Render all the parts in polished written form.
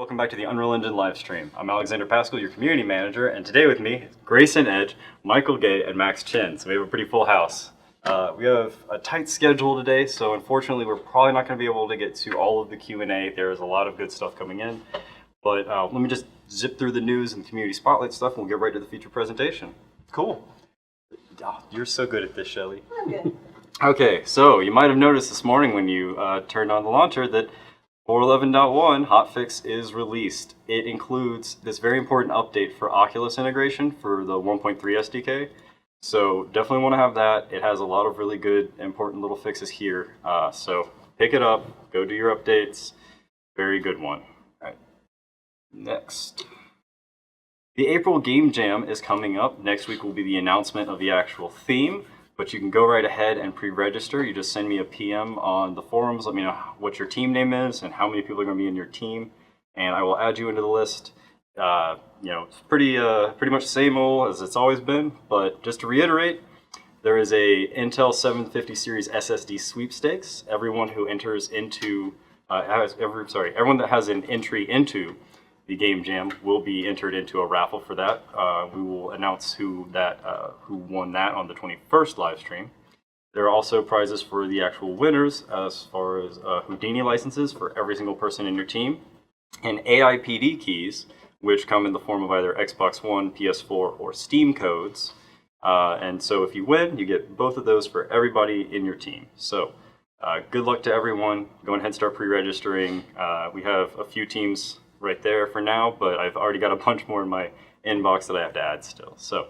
welcome back to the Unreal Engine live stream. I'm Alexander Pascal, your community manager, and today with me, Grayson Edge, Michael Gay, and Max Chin. So we have a pretty full house. We have a tight schedule today, so unfortunately we're probably not going to be able to get to all of the Q&A. There's a lot of good stuff coming in, but let me just zip through the news and community spotlight stuff, and we'll get right to the feature presentation. Cool. Oh, you're so good at this, Shelly. I'm good. Okay, so you might have noticed this morning when you turned on the launcher that 4.11.1 Hotfix is released. It includes this very important update for Oculus integration for the 1.3 SDK. So definitely want to have that. It has a lot of really good, important little fixes here. So pick it up, go do your updates. Very good one. All right. Next. The April Game Jam is coming up. Next week will be the announcement of the actual theme. But you can go right ahead and pre-register. You just send me a PM on the forums. Let me know what your team name is and how many people are going to be in your team, and I will add you into the list. It's pretty much the same old as it's always been. But just to reiterate, there is a Intel 750 series SSD sweepstakes. Everyone who enters into everyone that has an entry into the Game Jam will be entered into a raffle for that. We will announce who won that on the 21st live stream. There are also prizes for the actual winners as far as Houdini licenses for every single person in your team, and AIPD keys, which come in the form of either Xbox One, PS4, or Steam codes. And so if you win, you get both of those for everybody in your team. So good luck to everyone. Go ahead and start pre-registering. We have a few teams right there for now, but I've already got a bunch more in my inbox that I have to add still. So,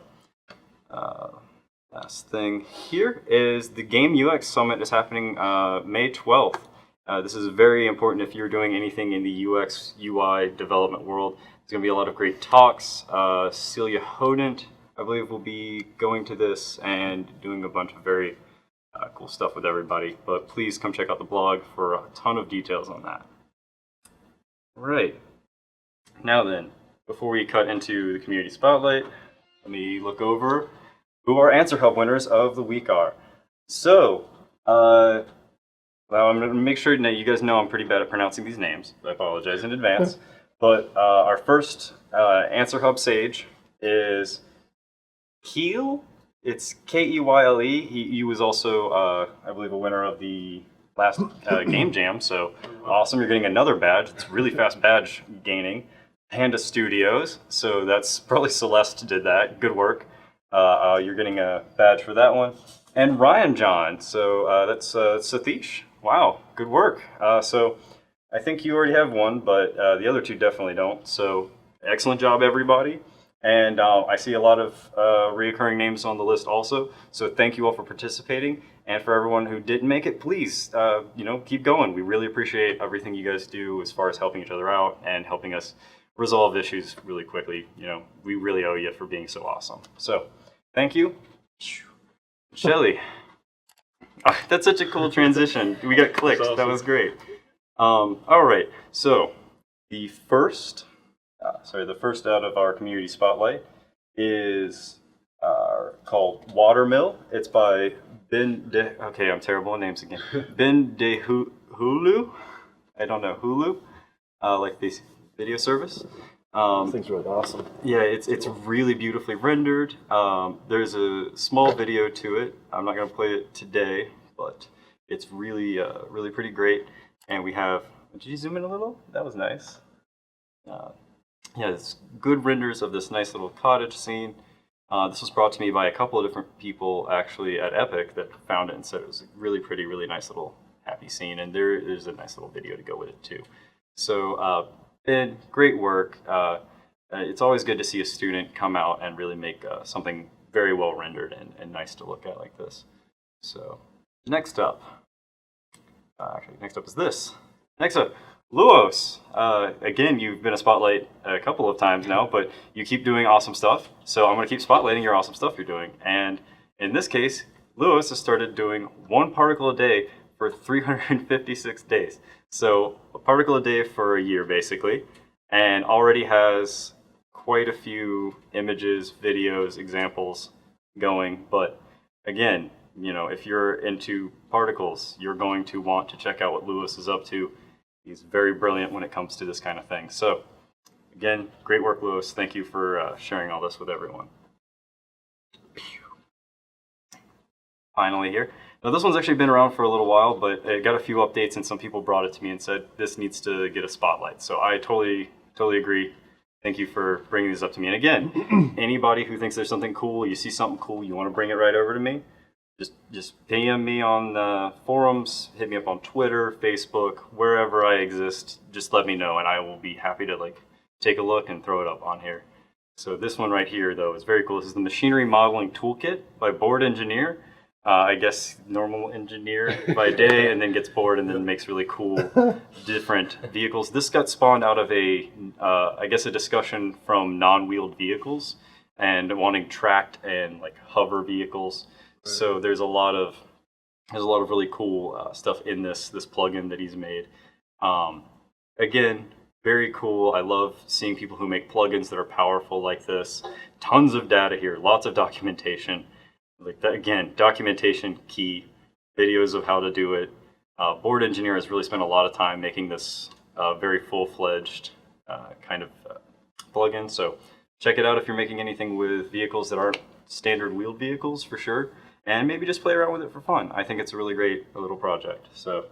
last thing here is the Game UX Summit is happening May 12th. This is very important if you're doing anything in the UX, UI development world. There's going to be a lot of great talks. Celia Hodent, I believe, will be going to this and doing a bunch of very cool stuff with everybody. But please come check out the blog for a ton of details on that. All right. Now then, before we cut into the community spotlight, let me look over who our Answer Hub winners of the week are. So, well, I'm going to make sure that you guys know I'm pretty bad at pronouncing these names. I apologize in advance. But our first Answer Hub Sage is Keel. It's Keyle. He was also, I believe, a winner of the last Game Jam. So awesome, you're getting another badge. It's really fast badge gaining. Panda Studios, so that's probably Celeste did that. Good work. You're getting a badge for that one. And Ryan John, so that's Satish. Wow, good work. So I think you already have one, but the other two definitely don't. So excellent job, everybody. And I see a lot of reoccurring names on the list also. So thank you all for participating. And for everyone who didn't make it, please, keep going. We really appreciate everything you guys do as far as helping each other out and helping us resolve issues really quickly. We really owe you for being so awesome. So, thank you. Shelly. Oh, that's such a cool transition. We got clicked. Awesome. That was great. All right. So, the first out of our community spotlight is called Watermill. It's by okay, I'm terrible at names again. Ben de Hullu. I don't know, Hullu. Like these video service. This thing's really awesome. Yeah, it's really beautifully rendered. There's a small video to it. I'm not going to play it today, but it's really pretty great. And we have, did you zoom in a little? That was nice. It's good renders of this nice little cottage scene. This was brought to me by a couple of different people actually at Epic that found it and said it was a really pretty, really nice little happy scene. And there's a nice little video to go with it too. So, Ben, great work. It's always good to see a student come out and really make something very well rendered and nice to look at like this. So next up is this. Next up, Luos. Again, you've been a spotlight a couple of times now, but you keep doing awesome stuff. So I'm going to keep spotlighting your awesome stuff you're doing. And in this case, Luos has started doing 1 particle a day for 356 days. So a particle a day for a year, basically, and already has quite a few images, videos, examples going. But again, if you're into particles, you're going to want to check out what Luos is up to. He's very brilliant when it comes to this kind of thing. So, again, great work, Luos. Thank you for sharing all this with everyone. Finally here. Now, this one's actually been around for a little while, but it got a few updates, and some people brought it to me and said, this needs to get a spotlight. So I totally agree. Thank you for bringing these up to me. And again, anybody who thinks there's something cool, you see something cool, you want to bring it right over to me, just PM me on the forums, hit me up on Twitter, Facebook, wherever I exist. Just let me know, and I will be happy to take a look and throw it up on here. So this one right here, though, is very cool. This is the Machinery Modeling Toolkit by BoredEngineer. I guess normal engineer by day, and then gets bored and then makes really cool different vehicles. This got spawned out of I guess a discussion from non-wheeled vehicles and wanting tracked and hover vehicles. Right. So there's a lot of really cool stuff in this plugin that he's made. Again, very cool. I love seeing people who make plugins that are powerful like this. Tons of data here, lots of documentation. Again, documentation key, videos of how to do it. BoredEngineer has really spent a lot of time making this very full-fledged kind of plugin. So check it out if you're making anything with vehicles that aren't standard wheeled vehicles, for sure. And maybe just play around with it for fun. I think it's a really great little project. So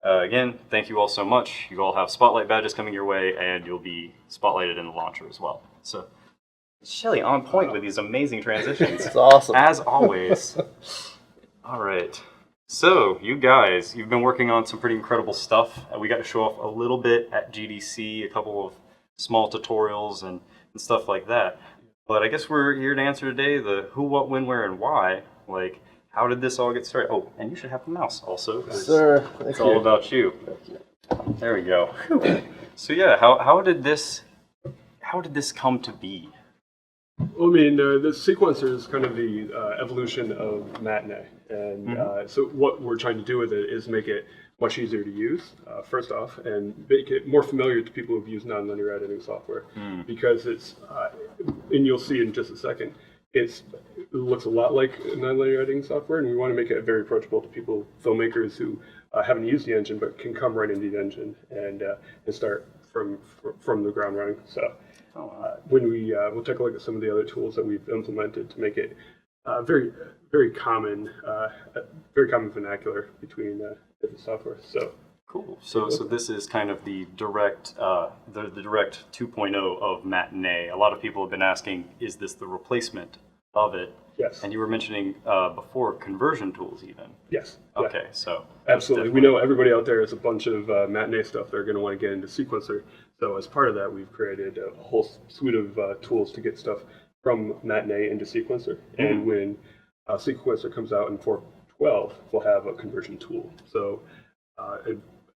again, thank you all so much. You all have spotlight badges coming your way, and you'll be spotlighted in the launcher as well. So. Shelly on point with these amazing transitions. It's awesome. As always. All right. So, you guys, you've been working on some pretty incredible stuff. We got to show off a little bit at GDC, a couple of small tutorials and stuff like that. But I guess we're here to answer today the who, what, when, where, and why. How did this all get started? Oh, and you should have the mouse also. Sir, it's all about you. There we go. So yeah, how did this come to be? Well, I mean, the sequencer is kind of the evolution of Matinee. And so what we're trying to do with it is make it much easier to use, first off, and make it more familiar to people who've used nonlinear editing software. Because it's, and you'll see in just a second, it looks a lot like nonlinear editing software, and we want to make it very approachable to people, filmmakers who haven't used the engine but can come right into the engine and start from the ground running. So. When we'll take a look at some of the other tools that we've implemented to make it very common vernacular between different software. So cool. So this is kind of the direct the direct 2.0 of Matinee. A lot of people have been asking, is this the replacement of it? Yes. And you were mentioning before conversion tools even. Yes. Okay. Yeah. So absolutely, we know everybody out there has a bunch of Matinee stuff they're going to want to get into sequencer. So as part of that, we've created a whole suite of tools to get stuff from Matinee into sequencer. And when sequencer comes out in 4.12, we'll have a conversion tool. So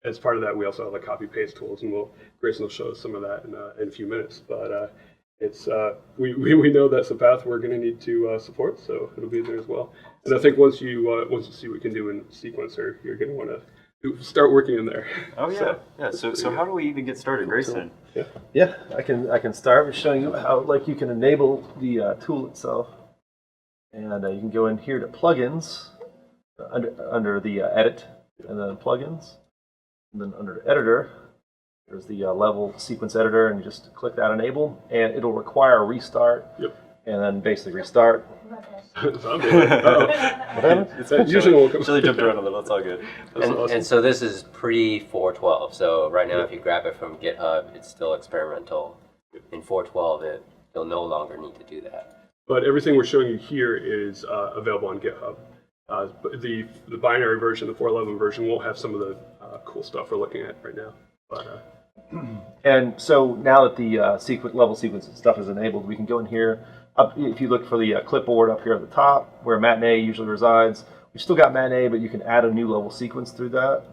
as part of that, we also have copy paste tools, and Grayson will show us some of that in a few minutes. But it's we know that's a path we're going to need to support, so it'll be there as well. And I think once you see what we can do in sequencer, you're going to want to start working in there. Oh yeah, So how do we even get started, Grayson? Yeah, I can start with showing you how you can enable the tool itself, and you can go in here to plugins under the edit, and then plugins, and then under editor. There's the level sequence editor, and you just click that enable, and it'll require a restart. Yep. And then basically restart. Usually won't come. Usually jumped around a little. That's all good. And so this is pre-4.12. So right now, if you grab it from GitHub, it's still experimental. In 4.12, you'll no longer need to do that. But everything we're showing you here is available on GitHub. But the binary version, the 4.11 version, won't have some of the cool stuff we're looking at right now. But, and so now that the level sequence stuff is enabled, we can go in here. If you look for the clipboard up here at the top, where Matinee usually resides, we've still got Matinee, but you can add a new level sequence through that.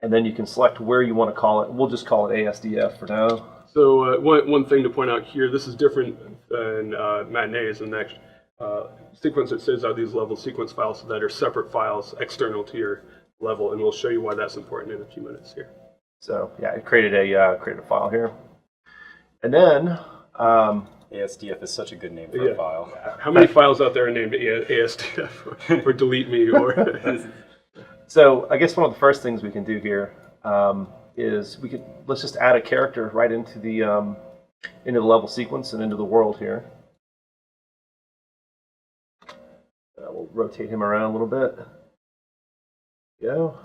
And then you can select where you want to call it. We'll just call it ASDF for now. So one thing to point out here, this is different than Matinee is the next sequence that sends out these level sequence files that are separate files external to your level, and we'll show you why that's important in a few minutes here. So yeah, it created a file here. And then ASDF is such a good name for a file. How many files out there are named ASDF or delete me or? So I guess one of the first things we can do here is let's just add a character right into the level sequence and into the world here. We'll rotate him around a little bit. Go.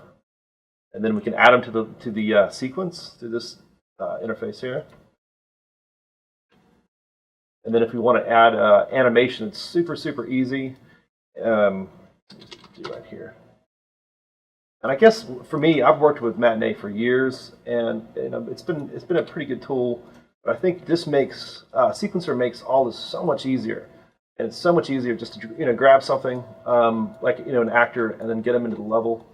And then we can add him to the sequence through this interface here. And then if we want to add animation, it's super easy. Do right here. And I guess for me, I've worked with Matinee for years, and it's been a pretty good tool. But I think this makes Sequencer makes all this so much easier, and it's so much easier just to grab something like an actor and then get them into the level,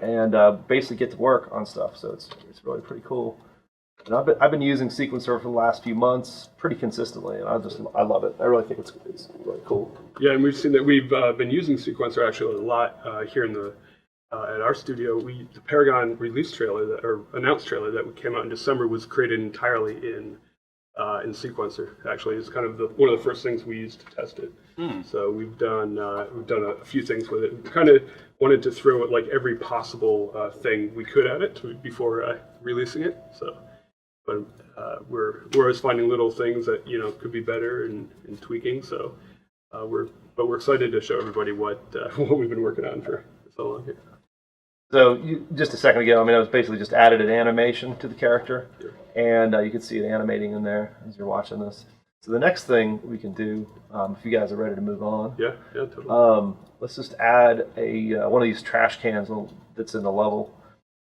and basically get to work on stuff. So it's really pretty cool. And I've been using Sequencer for the last few months pretty consistently, and I love it. I really think it's really cool. Yeah, and we've seen that we've been using Sequencer actually a lot here in the at our studio. The Paragon release trailer or announced trailer that came out in December was created entirely in Sequencer. Actually, it's kind of one of the first things we used to test it. So we've done a few things with it. We kind of wanted to throw like every possible thing we could at it before releasing it. So. But we're always finding little things that could be better and tweaking. So we're excited to show everybody what we've been working on for so long here. So just a second ago, I was basically just added an animation to the character, and you can see it animating in there as you're watching this. So the next thing we can do, if you guys are ready to move on, yeah, totally. Let's just add one of these trash cans that's in the level.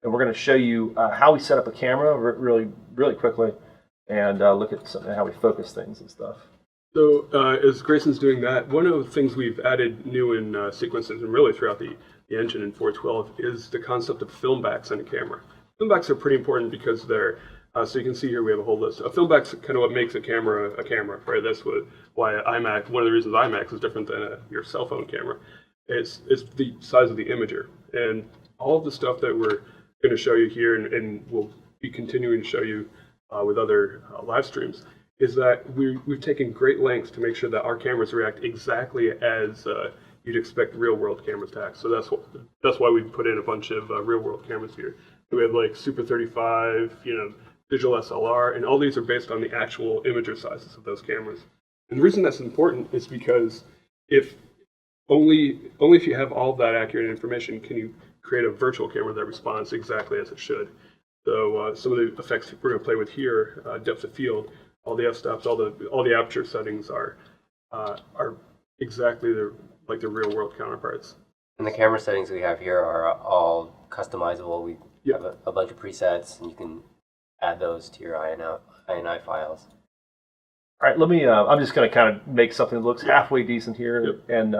And we're going to show you how we set up a camera really quickly, and look at how we focus things and stuff. So as Grayson's doing that, one of the things we've added new in sequences and really throughout the engine in 4.12 is the concept of film backs in a camera. Film backs are pretty important because they're, so you can see here we have a whole list. A film back's kind of what makes a camera, right? That's why IMAX, one of the reasons IMAX is different than your cell phone camera. It's the size of the imager. And all of the stuff that we're going to show you here, and we'll be continuing to show you with other live streams, is that we've taken great lengths to make sure that our cameras react exactly as you'd expect real-world cameras to act. So that's why we put in a bunch of real-world cameras here. We have like Super 35, digital SLR, and all these are based on the actual imager sizes of those cameras. And the reason that's important is because only if you have all of that accurate information can you create a virtual camera that responds exactly as it should. So some of the effects we're going to play with here, depth of field, all the f-stops, all the aperture settings are exactly like the real world counterparts. And the camera settings we have here are all customizable. We have a bunch of presets, and you can add those to your INI files. All right, let me. I'm just going to kind of make something that looks halfway decent here and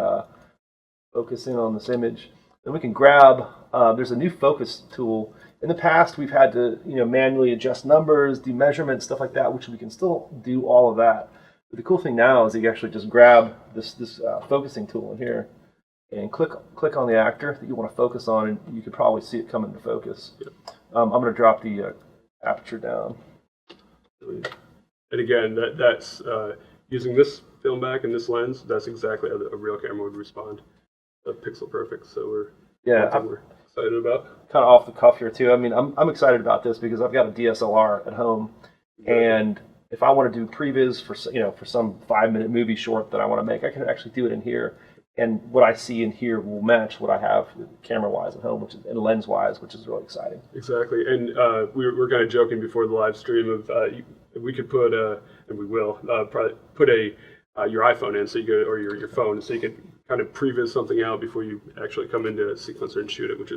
focus in on this image. Then we can grab. There's a new focus tool. In the past, we've had to manually adjust numbers, do measurements, stuff like that, which we can still do all of that. But the cool thing now is that you actually just grab this focusing tool in here and click on the actor that you want to focus on, and you can probably see it come into focus. I'm going to drop the aperture down. And again, that's using this film back and this lens. That's exactly how a real camera would respond. Pixel perfect. So we're excited about. Kind of off the cuff here too. I'm excited about this because I've got a DSLR at home, and if I want to do previs for some 5-minute movie short that I want to make, I can actually do it in here, and what I see in here will match what I have camera-wise at home, and lens-wise, which is really exciting. Exactly, and we were kind of joking before the live stream of we could put and we will probably put your iPhone in, so you could, or your phone, so you could kind of previs something out before you actually come into Sequencer and shoot it, which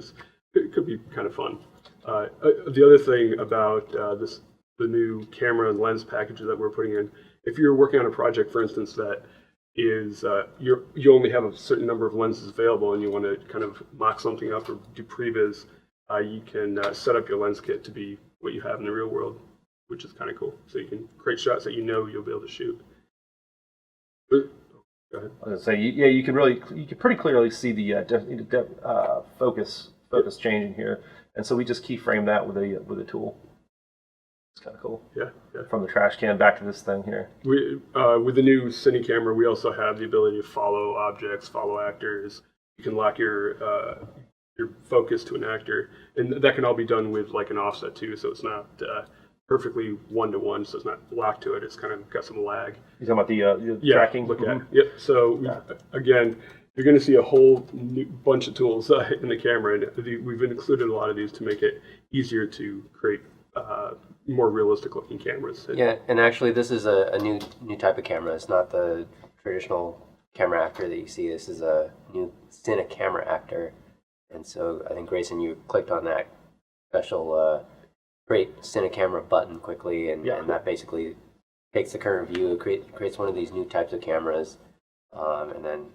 could be kind of fun. The other thing about the new camera and lens packages that we're putting in, if you're working on a project, for instance, that is you only have a certain number of lenses available and you want to kind of mock something up or do previs, you can set up your lens kit to be what you have in the real world, which is kind of cool. So you can create shots that you'll be able to shoot. Go ahead. I was going to say, you can pretty clearly see the focus changing here, and so we just keyframe that with a tool. It's kind of cool. Yeah. From the trash can back to this thing here. With the new Cine camera, we also have the ability to follow objects, follow actors. You can lock your your focus to an actor, and that can all be done with like an offset too, so it's not perfectly one-to-one, so it's not locked to it. It's kind of got some lag. You talking about the tracking? Look at yep. So again, you're going to see a whole new bunch of tools in the camera, and we've included a lot of these to make it easier to create more realistic-looking cameras. Yeah, and actually, this is a new type of camera. It's not the traditional camera actor that you see. This is a new Cine camera actor, and so I think Grayson, you clicked on that special create Cine camera button quickly, and that basically takes the current view, creates one of these new types of cameras, and then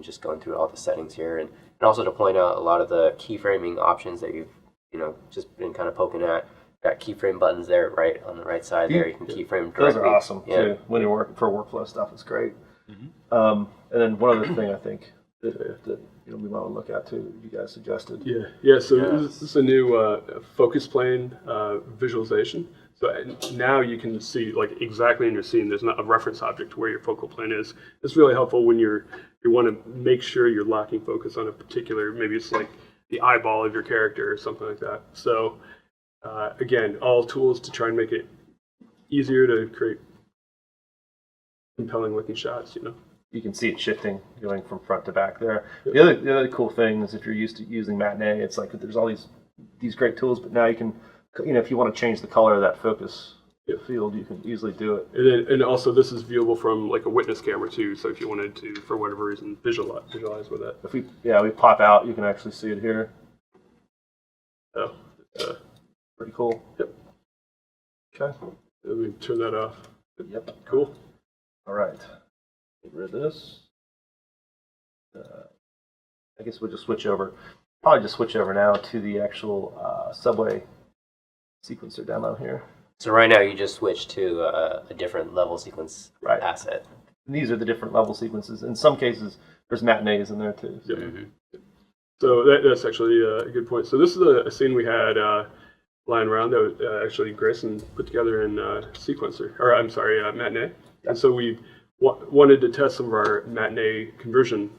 just going through all the settings here, and also to point out a lot of the keyframing options that you've just been kind of poking at. Got keyframe buttons there, right on the right side there. You can keyframe directly. Those are awesome too. When you're working for workflow stuff, it's great. And then one other thing I think that we might want to look at too, you guys suggested. Yeah. So this is a new focus plane visualization. So now you can see like exactly in your scene. There's not a reference object to where your focal plane is. It's really helpful when you want to make sure you're locking focus on a particular. Maybe it's like the eyeball of your character or something like that. So again, all tools to try and make it easier to create compelling looking shots. You can see it shifting, going from front to back there. Yep. The other cool thing is if you're used to using Matinee, it's like there's all these great tools, but now you can, if you want to change the color of that focus field, you can easily do it. And also this is viewable from like a witness camera too. So if you wanted to, for whatever reason, visualize with it. If we pop out, you can actually see it here. Oh, pretty cool. Yep. Okay. Let me turn that off. Yep. Cool. All right. Get rid of this. I guess we'll just switch over. Probably just switch over now to the actual subway sequencer demo here. So right now you just switched to a different level sequence asset. And these are the different level sequences. In some cases, there's matinees in there too. So, so that's actually a good point. So this is a scene we had lying around that actually Grayson put together in Matinee. And so we wanted to test some of our Matinee conversion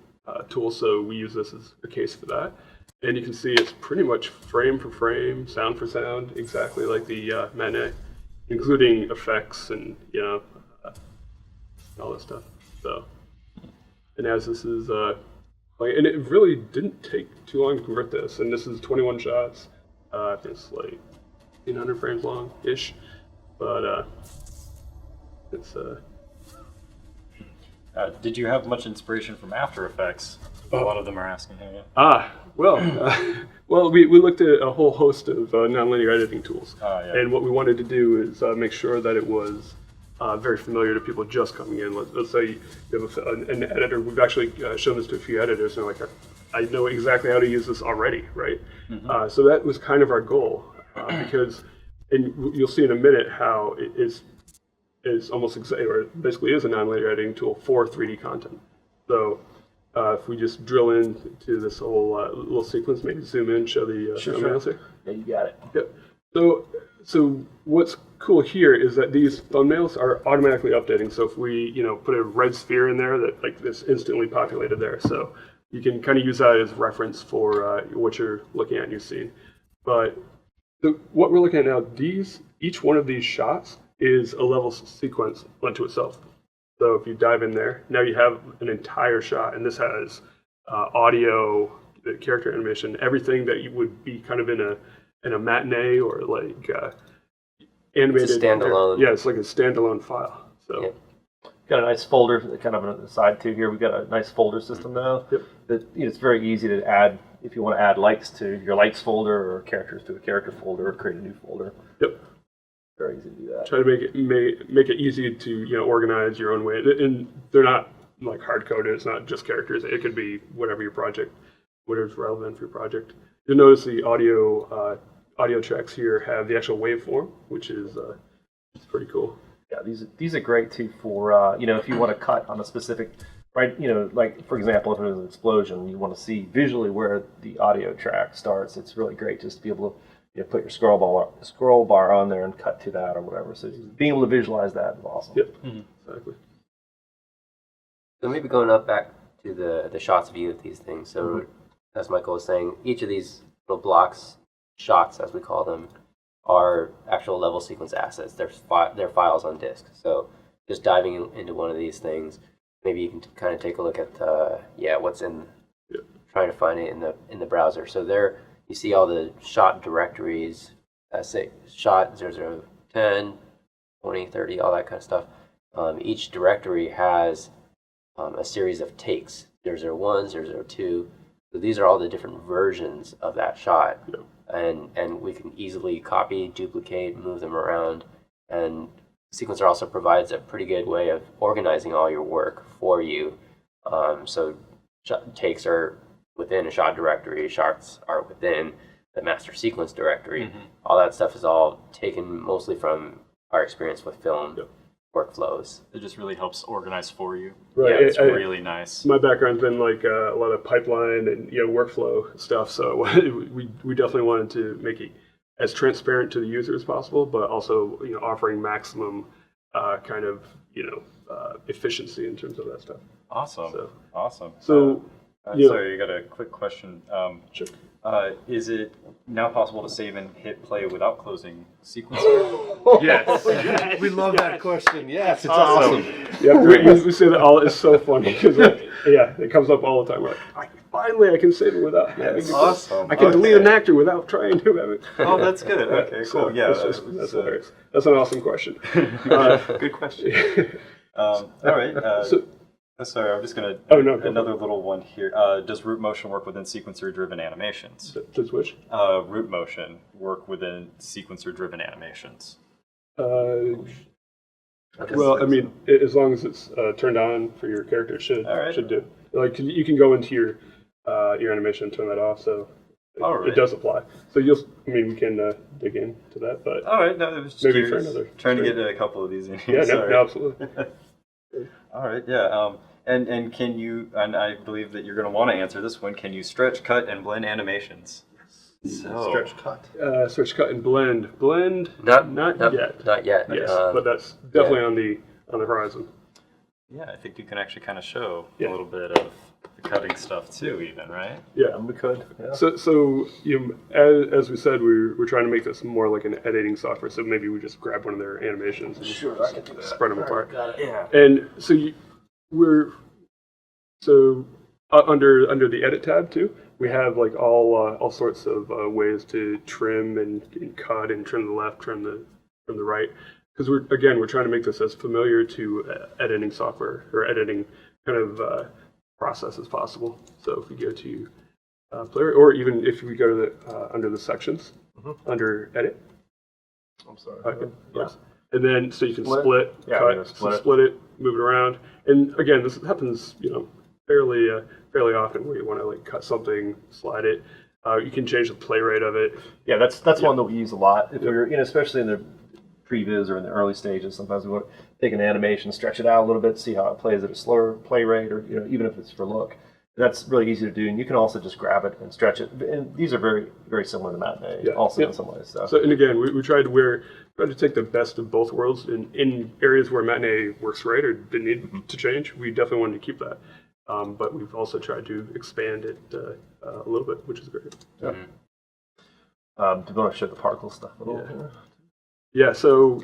tools, so we use this as a case for that. And you can see it's pretty much frame for frame, sound for sound, exactly like the Matinee, including effects and all that stuff. So, and as this is and it really didn't take too long to convert this. And this is 21 shots. I think it's like 1,500 frames long ish, but it's. Did you have much inspiration from After Effects? A lot of them are asking here. Well, we looked at a whole host of nonlinear editing tools, and what we wanted to do is make sure that it was very familiar to people just coming in. Let's say you have an editor. We've actually shown this to a few editors, and they're like, I know exactly how to use this already, right? So that was kind of our goal, because, and you'll see in a minute how it is almost or basically is a nonlinear editing tool for 3D content. So if we just drill into this whole little sequence, maybe zoom in, show the thumbnails here. Yeah, you got it. Yep. So what's cool here is that these thumbnails are automatically updating. So if we put a red sphere in there, that like this instantly populated there. So you can kind of use that as reference for what you're looking at in your scene. But what we're looking at now, each one of these shots is a level sequence unto itself. So if you dive in there, now you have an entire shot, and this has audio, character animation, everything that you would be kind of in a matinee or like animated. It's a standalone. It's like a standalone file. So got a nice folder, kind of on the side too. Here we've got a nice folder system now. That it's very easy to add if you want to add lights to your lights folder or characters to a character folder or create a new folder. Very easy to do that. Try to make it easy to organize your own way, and they're not like hard coded. It's not just characters. It could be whatever your project, whatever's relevant for your project. You'll notice the audio tracks here have the actual waveform, which is it's pretty cool. Yeah, these are great too for if you want to cut on a specific like for example, if there's an explosion, you want to see visually where the audio track starts. It's really great just to be able to put your scroll bar on there and cut to that or whatever. So being able to visualize that is awesome. Exactly. So maybe going up back to the shots view of these things. So as Michael was saying, each of these little blocks, shots as we call them, are actual level sequence assets. They're files on disk. So just diving into one of these things, maybe you can kind of take a look at what's in, trying to find it in the browser. So there you see all the shot directories, say shot 0010, 20, 30, all that kind of stuff. Each directory has a series of takes, 001, 002. So these are all the different versions of that shot. And we can easily copy, duplicate, move them around. And Sequencer also provides a pretty good way of organizing all your work for you. So takes are within a shot directory, shots are within the master sequence directory. All that stuff is all taken mostly from our experience with film workflows. It just really helps organize for you. Right. Yeah, it's really nice. My background's been like a lot of pipeline and workflow stuff, so we definitely wanted to make it as transparent to the user as possible, but also offering maximum kind of efficiency in terms of that stuff. Awesome. Awesome. So sorry, you got a quick question. Sure. Is it now possible to save and hit play without closing Sequencer? Yes. We love that question. Yes, it's awesome. Yeah, we say that all. It's so funny because it comes up all the time. We're like, finally, I can save it without having to. Awesome. I can delete an actor without trying to have it. Oh, that's good. Okay, So cool. Yeah, that's hilarious. That's an awesome question. good question. All right. Sorry, I'm just going to another little one here. Does root motion work within sequencer-driven animations? Does which? Root motion work within sequencer-driven animations? Well, I mean, as long as it's turned on for your character, it should do. Like you can go into your animation and turn that off, so it does apply. So we can dig into that, but all right, no, it was just maybe curious. for another. Trying to get a couple of these in here. Yeah, no, absolutely. All right, yeah. And can you, and I believe that you're going to want to answer this one, can you stretch, cut, and blend animations? So, Stretch, cut. Stretch, cut, and blend. Blend, not yet. Not yet. Yes, but that's definitely on the horizon. Yeah, I think you can actually kind of show a little bit of the cutting stuff too, even, right? Yeah, we could. Yeah. So as we said, we're trying to make this more like an editing software. So maybe we just grab one of their animations and I can do that. spread them apart. Got it. Yeah. And so under the edit tab too, we have like all sorts of ways to trim and cut and trim the left, trim the right, because we're trying to make this as familiar to editing software or editing kind of process as possible. So if we go to player, or even if we go to the under the sections under edit. I'm sorry. Okay. Yes. And then so you can Split? split, Yeah, cut, split it, move it around. And again, this happens, fairly often where you want to like cut something, slide it. You can change the play rate of it. Yeah, that's one that we use a lot. If we're especially in the previs or in the early stages, sometimes we want to take an animation, stretch it out a little bit, see how it plays at a slower play rate, or even if it's for look. That's really easy to do, and you can also just grab it and stretch it. And these are very, very similar to Matinee, also in some ways. So and again, we tried to take the best of both worlds. In areas where Matinee works right or didn't need to change, we definitely wanted to keep that. But we've also tried to expand it a little bit, which is great. Yeah. Do you want to show the particle stuff a little bit? Yeah, so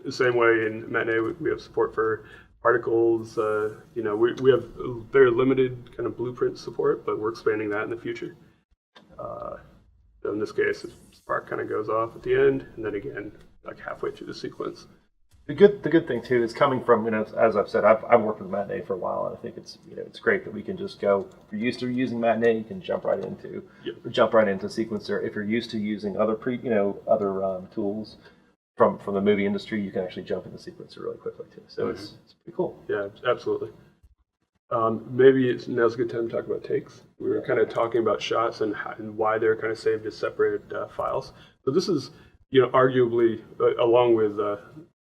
the same way in Matinee, we have support for particles. We have very limited kind of blueprint support, but we're expanding that in the future. So in this case, the spark kind of goes off at the end, and then again, like halfway through the sequence. The good thing too is coming from as I've said, I've worked with Matinee for a while, and I think it's it's great that we can just go. If you're used to using Matinee, you can jump right into Sequencer. If you're used to using other tools from the movie industry, you can actually jump into Sequencer really quickly too. So it's pretty cool. Yeah, absolutely. Maybe now's a good time to talk about takes. We were kind of talking about shots and why they're kind of saved as separate files. So this is arguably along with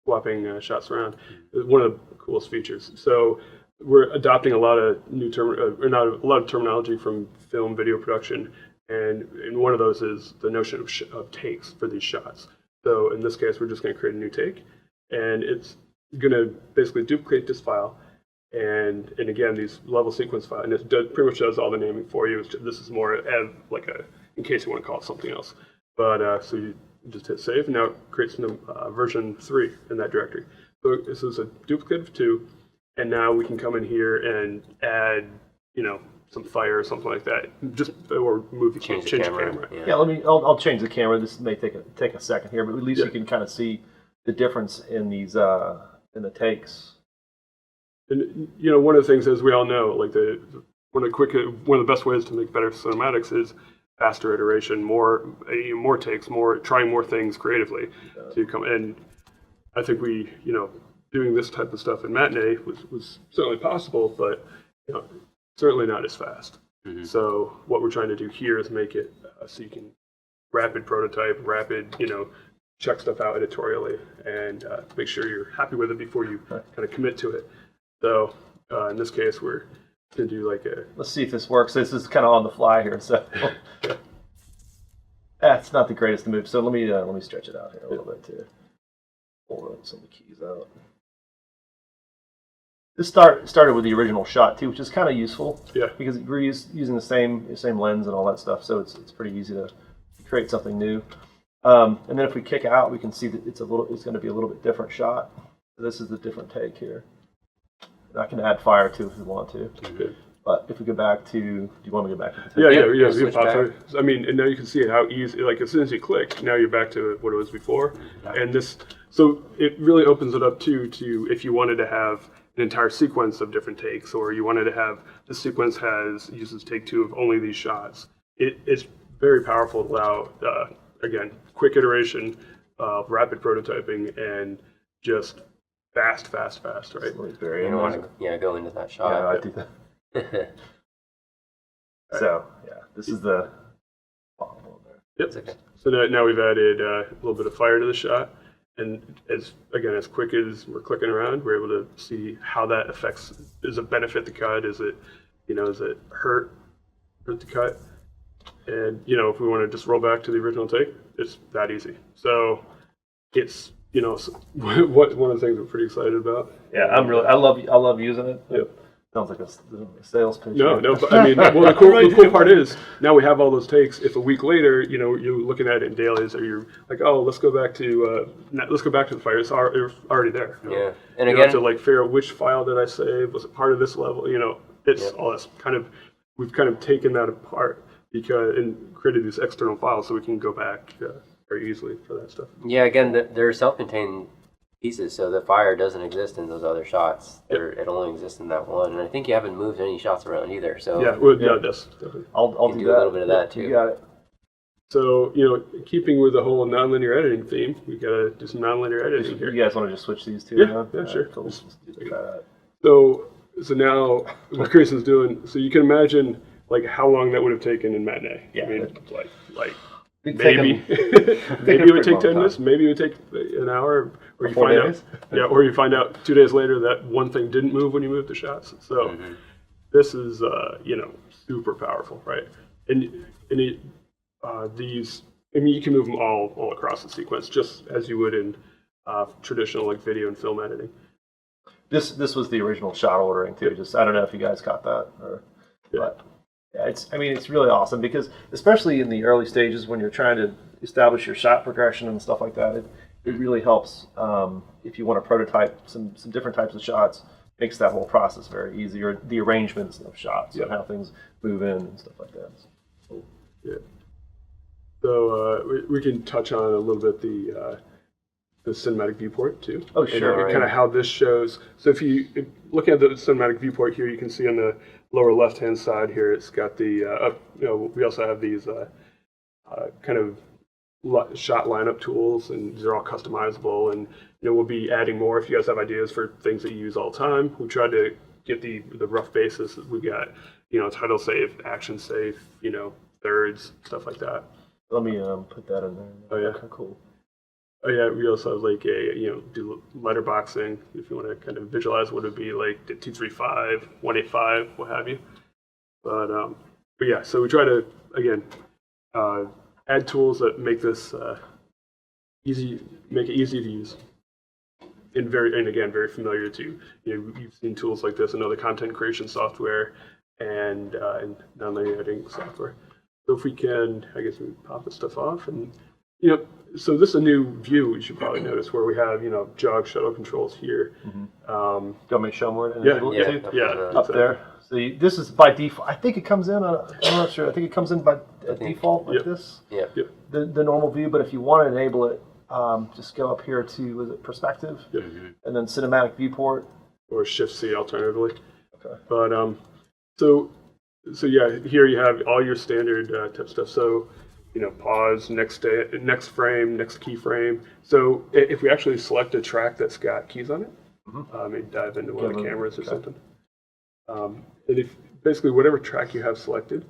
swapping shots around, one of the coolest features. So we're adopting a lot of new terminology from film video production, and one of those is the notion of takes for these shots. So in this case, we're just going to create a new take, and it's going to basically duplicate this file, And again, these level sequence files, and it pretty much does all the naming for you. This is more like in case you want to call it something else. But so you just hit save, and now it creates version 3 in that directory. So this is a duplicate of 2, and now we can come in here and add, some fire or something like that. Or change the camera. Yeah, I'll change the camera. This may take a second here, but at least you can kind of see the difference in these in the takes. And one of the things, as we all know, like one of the best ways to make better cinematics is faster iteration, more takes, trying more things creatively to come. And I think doing this type of stuff in Matinee was certainly possible, but certainly not as fast. Mm-hmm. So what we're trying to do here is make it so you can rapid prototype, check stuff out editorially, and make sure you're happy with it before you kind of commit to it. So in this case, we're going to do like a... Let's see if this works. This is kind of on the fly here, so... That's not the greatest move, so let me stretch it out here a little bit too. Pull some of the keys out. This started with the original shot too, which is kind of useful. Yeah. Because we're using the same lens and all that stuff, so it's pretty easy to create something new. And then if we kick out, we can see that it's going to be a little bit different shot. So this is the different take here. And I can add fire too if we want to. Mm-hmm. But if we go back to, do you want to go back to the take? Yeah. I mean, and now you can see how easy, like as soon as you click, now you're back to what it was before. And so it really opens it up to if you wanted to have an entire sequence of different takes, or you wanted to have the sequence uses take 2 of only these shots. It's very powerful to allow, again, quick iteration, rapid prototyping, and just fast, right? Very you don't want to go into that shot. Yeah, I do that. So, this is the bottom one there. Yep. Okay. So now we've added a little bit of fire to the shot. And as quick as we're clicking around, we're able to see how that affects. Does it benefit the cut? Is it hurt the cut? And if we want to just roll back to the original take, it's that easy. So it's one of the things we're pretty excited about. Yeah, I love using it. Yep. Sounds like a sales pitch. No, but I mean, the cool part is now we have all those takes. If a week later, you're looking at it in dailies, or you're like, oh, let's go back to the fire. It's already there. Yeah, and again, have to figure out which file did I save? Was it part of this level? It's all this we've kind of taken that apart and created these external files so we can go back very easily for that stuff. Yeah, again, they're self-contained pieces, so the fire doesn't exist in those other shots. It only exists in that one, and I think you haven't moved any shots around either. So it does. Definitely. I'll do a little bit of that too. You got it. So keeping with the whole nonlinear editing theme, we gotta do some nonlinear editing here. You guys want to just switch these two? Yeah, sure. Cool. Let's do that. So now what Grayson's doing. So you can imagine how long that would have taken in Matinee. Yeah. I mean, maybe it would take 10 minutes. Maybe it would take an hour. Or you find out, or you find out 2 days later that one thing didn't move when you moved the shots. So this is super powerful, right? And these, I mean, you can move them all across the sequence, just as you would in traditional video and film editing. This was the original shot ordering too. Just I don't know if you guys caught that, but yeah, it's really awesome because especially in the early stages when you're trying to establish your shot progression and stuff like that, it really helps if you want to prototype some different types of shots. Makes that whole process very easy, or the arrangements of shots and how things move in and stuff like that. So we can touch on a little bit the cinematic viewport too. Oh, sure. And kind of how this shows. So if you look at the cinematic viewport here, you can see on the lower left-hand side here, it's got the we also have these kind of shot lineup tools, and these are all customizable, and we'll be adding more if you guys have ideas for things that you use all the time. We tried to get the rough basis. We got title save, action save, thirds, stuff like that. Let me put that in there. Oh yeah, okay, cool. Oh yeah, we also have do letterboxing if you want to kind of visualize what it would be like the 235, 185, what have you. But yeah, so we try to again add tools that make this make it easy to use. and again, very familiar to, you've seen tools like this in other content creation software and non-linear editing software. So if we can, I guess we pop this stuff off, and so this is a new view you should probably notice where we have jog shuttle controls here. Do you want me to show them where it Yeah, enables yeah, it to? yeah, Up there. So this is by default. I think it comes in. I'm not sure. I think it comes in by default like Yep. this. Yeah. Yep. The normal view. But if you want to enable it, just go up here to was it perspective, Yep. and then cinematic viewport. Or Shift C alternatively. Okay. But so yeah, here you have all your standard type stuff. So pause, next frame, next keyframe. So if we actually select a track that's got keys on it, maybe dive into one of the cameras or something. And if basically whatever track you have selected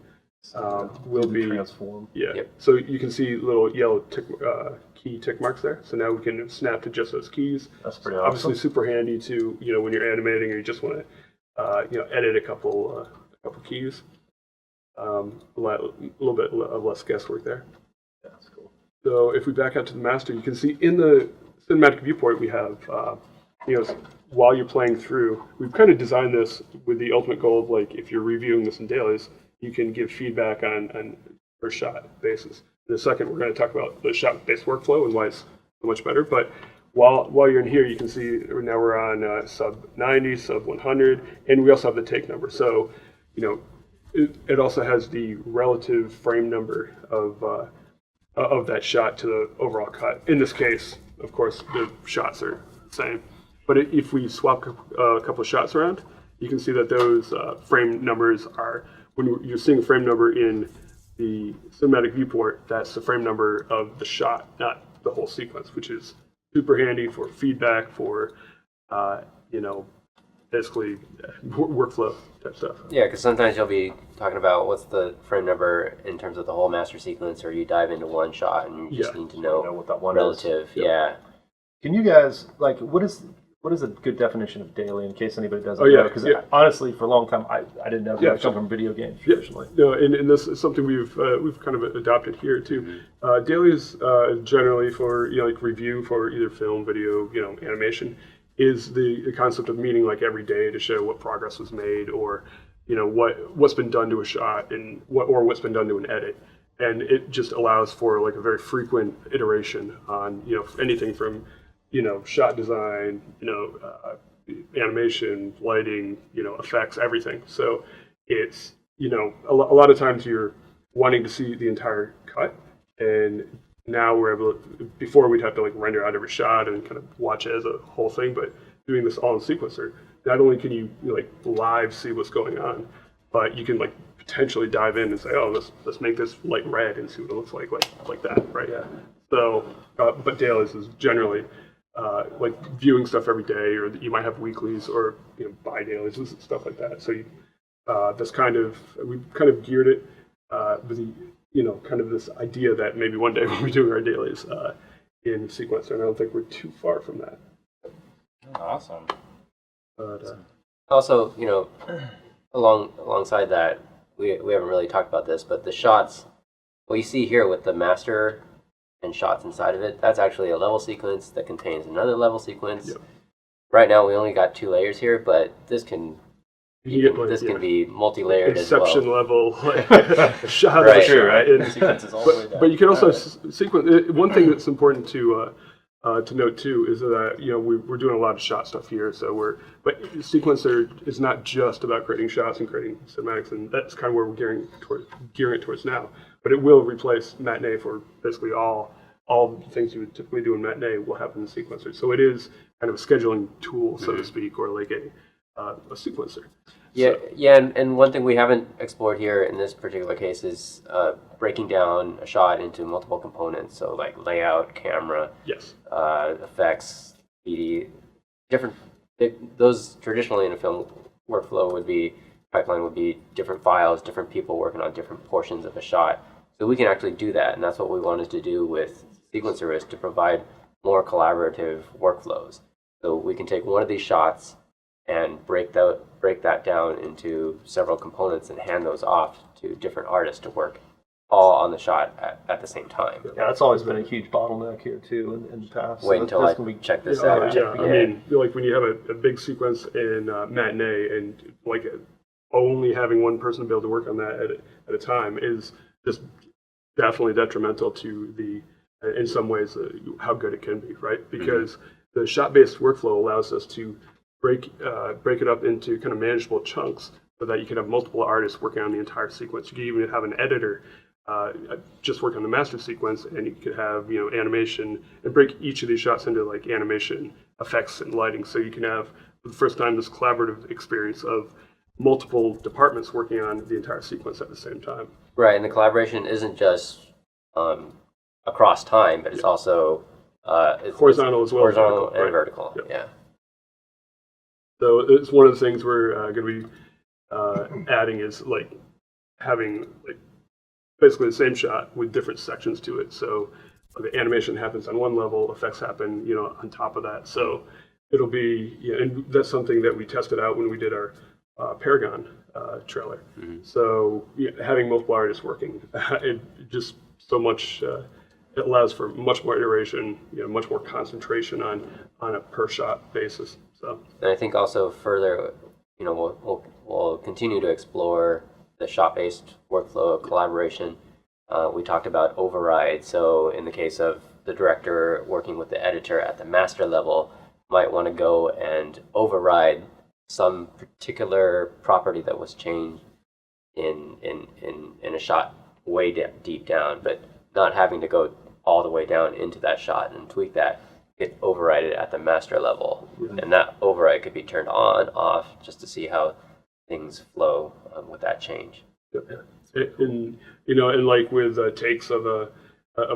will be transform. Yeah. Yep. So you can see little yellow key tick marks there. So now we can snap to just those keys. That's pretty Obviously, awesome. super handy to when you're animating or you just want to edit a couple keys. A little bit of less guesswork there. Yeah, that's cool. So if we back out to the master, you can see in the cinematic viewport we have while you're playing through, we've kind of designed this with the ultimate goal of like if you're reviewing this in dailies, you can give feedback on per shot basis. In a second, we're going to talk about the shot-based workflow and why it's so much better. But while you're in here, you can see now we're on sub 90, sub 100, and we also have the take number. So it also has the relative frame number of that shot to the overall cut. In this case, of course, the shots are the same. But if we swap a couple of shots around, you can see that those frame numbers are, when you're seeing a frame number in the cinematic viewport, that's the frame number of the shot, not the whole sequence, which is super handy for feedback, for, basically workflow type stuff. Yeah, because sometimes you'll be talking about what's the frame number in terms of the whole master sequence, or you dive into one shot and you just need to know What that one relative. is. Yeah. Can you guys what is a good definition of daily in case anybody doesn't Oh, yeah, know? Because yeah. honestly, for a long time, I didn't know. Yeah, I come from video games Yeah. traditionally. No, and this is something we've kind of adopted here too. Dailies generally for like review for either film, video, animation, is the concept of meeting like every day to show what progress was made or what's been done to a shot and what's been done to an edit, and it just allows for like a very frequent iteration on anything from shot design, animation, lighting, effects, everything. So it's, a lot of times you're wanting to see the entire cut, and now we're able to, before we'd have to like render out every shot and kind of watch it as a whole thing, but doing this all in sequencer, not only can you like live see what's going on, but you can like potentially dive in and say, oh, let's make this light red and see what it looks like that, right? Yeah. So, but dailies is generally like viewing stuff every day, or you might have weeklies or bi-dailies and stuff like that. So that's we've kind of geared it with the kind of this idea that maybe one day we'll be doing our dailies in sequencer, and I don't think we're too far from that. Awesome. But Also, alongside that, we haven't really talked about this, but the shots, what you see here with the master and shots inside of it, that's actually a level sequence that contains another level sequence. Yep. Right now, we only got 2 layers here, but this can can be multi-layered Inception as well. level shot. Right. True, right? And, Sequences all the way down. but you can also sequence. One thing that's important to note too is that we're doing a lot of shot stuff here. So but sequencer is not just about creating shots and creating cinematics, and that's kind of where we're gearing it towards now. But it will replace Matinee for basically all the things you would typically do in Matinee will happen in sequencer. So it is kind of a scheduling tool, so to speak, or like a sequencer. Yeah, So, and one thing we haven't explored here in this particular case is breaking down a shot into multiple components. So like layout, camera, yes. effects, PD, those traditionally in a film workflow pipeline would be different files, different people working on different portions of a shot. So we can actually do that, and that's what we wanted to do with Sequencer, is to provide more collaborative workflows. So we can take one of these shots and break that down into several components and hand those off to different artists to work all on the shot at the same time. Yeah, that's always been a huge bottleneck here too in the past. Wait So until this I can be- check this Yeah, out. yeah. I mean, like when you have a big sequence in Matinee and like only having one person be able to work on that at a time is just definitely detrimental to in some ways, how good it can be, right? Because the shot-based workflow allows us to break it up into kind of manageable chunks so that you can have multiple artists working on the entire sequence. You can even have an editor just work on the master sequence, and you could have animation and break each of these shots into like animation effects and lighting, so you can have for the first time this collaborative experience of multiple departments working on the entire sequence at the same time. Right, and the collaboration isn't just across time, but it's also Horizontal as well as horizontal vertical, and right. vertical. Yep. Yeah. So it's one of the things we're going to be adding is like having like basically the same shot with different sections to it. So the animation happens on one level, effects happen, on top of that. So it'll be, and that's something that we tested out when we did our Paragon trailer. So having multiple artists working, it just so much. It allows for much more iteration, much more concentration on a per shot basis. So, And I think also further, we'll continue to explore the shot-based workflow collaboration. We talked about override. So in the case of the director working with the editor at the master level, might want to go and override some particular property that was changed in a shot way deep down, but not having to go all the way down into that shot and tweak that. Get overrided at the master level, and that override could be turned on, off, just to see how things flow with that change. and like with takes of a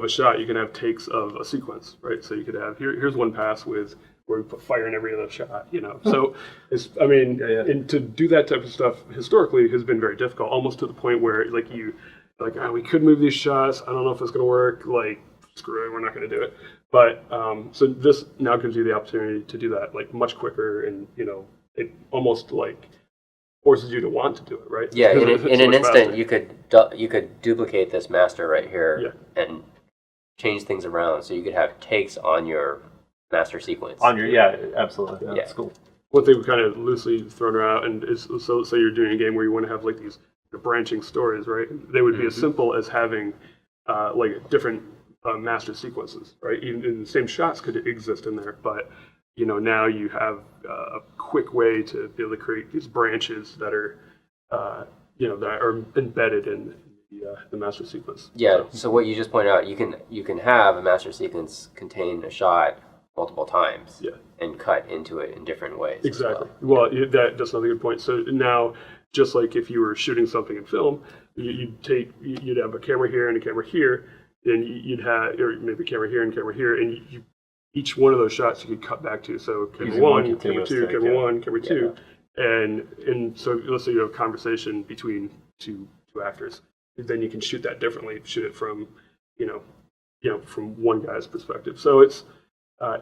shot, you can have takes of a sequence, right? So you could have here's one pass where we put fire in every other shot, So it's and to do that type of stuff historically has been very difficult, almost to the point where we could move these shots. I don't know if it's going to work. Like, screw it, we're not going to do it. But so this now gives you the opportunity to do that like much quicker, and it almost like forces you to want to do it, right? Yeah, in It's an much instant, faster. you could duplicate this master right here and change things around, so you could have takes on your master sequence. Absolutely. Yeah. That's cool. One thing we kind of loosely thrown around, and is so let's say you're doing a game where you want to have like these branching stories, right? They would be as simple as having like different master sequences, right? Even the same shots could exist in there, but now you have a quick way to be able to create these branches that are that are embedded in the master sequence. Yeah. So what you just pointed out, you can have a master sequence contain a shot multiple times. Yeah. And cut into it in different ways. as Exactly. well. Well, that's another good point. So now, just like if you were shooting something in film, you'd have a camera here and a camera here, and you'd have, or maybe a camera here and camera here, and each one of those shots you could cut back to. So camera Using one, one camera continuous two, take, camera yeah. one, camera two, and so let's say you have a conversation between two actors, then you can shoot that differently. Shoot it from from one guy's perspective. So it's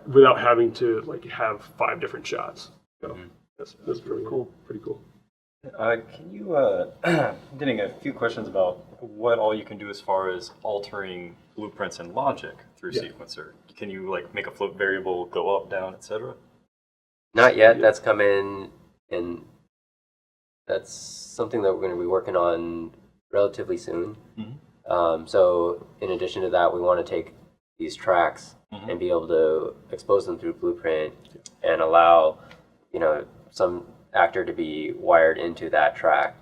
without having to like have 5 different shots. So that's pretty cool. Pretty cool. Can you, I'm getting a few questions about what all you can do as far as altering blueprints and logic through Sequencer. Can you like make a float variable go up, down, etc.? Not yet. That's coming, and that's something that we're going to be working on relatively soon. So in addition to that, we want to take these tracks and be able to expose them through Blueprint and allow, some actor to be wired into that track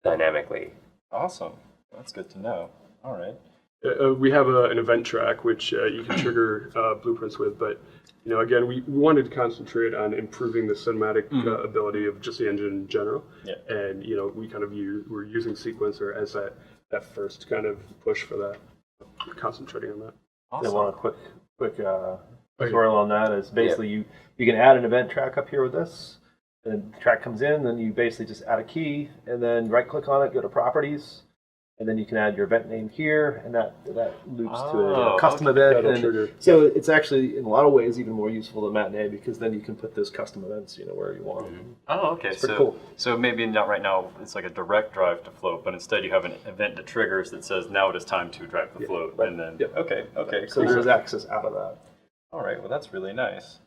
dynamically. Awesome. That's good to know. All right. We have an event track which you can trigger blueprints with, but again, we wanted to concentrate on improving the cinematic ability of just the engine in general. Yeah. And we kind of we're using Sequencer as that first kind of push for that, concentrating on that. They Awesome. want a quick tutorial on that is basically you can add an event track up here with this, and the track comes in, then you basically just add a key, and then right click on it, go to properties, and then you can add your event name here, and that loops to Oh, a custom okay. event. That'll And trigger. so it's actually in a lot of ways even more useful than Matinee, because then you can put those custom events, where you want them. Oh, okay. It's pretty So, cool. so maybe not right now it's like a direct drive to float, but instead you have an event that triggers that says now it is time to drive the float, right. and then Yep. okay, So cool. there's access out of that. All right, well that's really nice.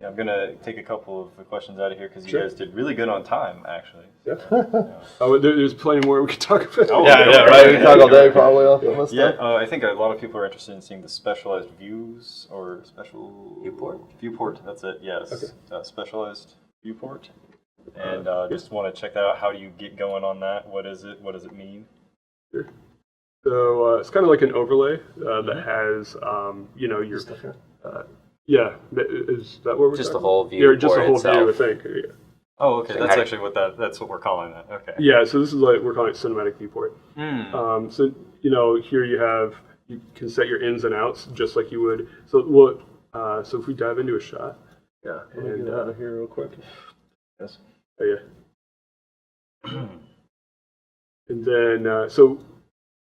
Yeah, I'm gonna take a couple of the questions out of here because you Sure. guys did really good on time, actually. Yeah. Oh, there's plenty more we could talk about. Oh, Yeah, okay. right. We can talk all day probably on this Yeah, stuff. I think a lot of people are interested in seeing the specialized views or special Viewport? Viewport, that's it. Yes, Okay. Specialized viewport, and just want to check that out. How do you get going on that? What is it? What does it mean? Sure. So it's kind of like an overlay that has, your Stuff here. yeah. Is that what we're Just the talking whole about? Yeah, just the viewport whole view, I itself. think. Yeah. Oh, okay. So That's how- actually that's what we're calling that. Okay. Yeah. So this is like we're calling it cinematic viewport. Hmm. So here you can set your ins and outs just like you would. So so if we dive into a shot, Yeah. Let me And, get out of here real quick. Yes. oh yeah, and then so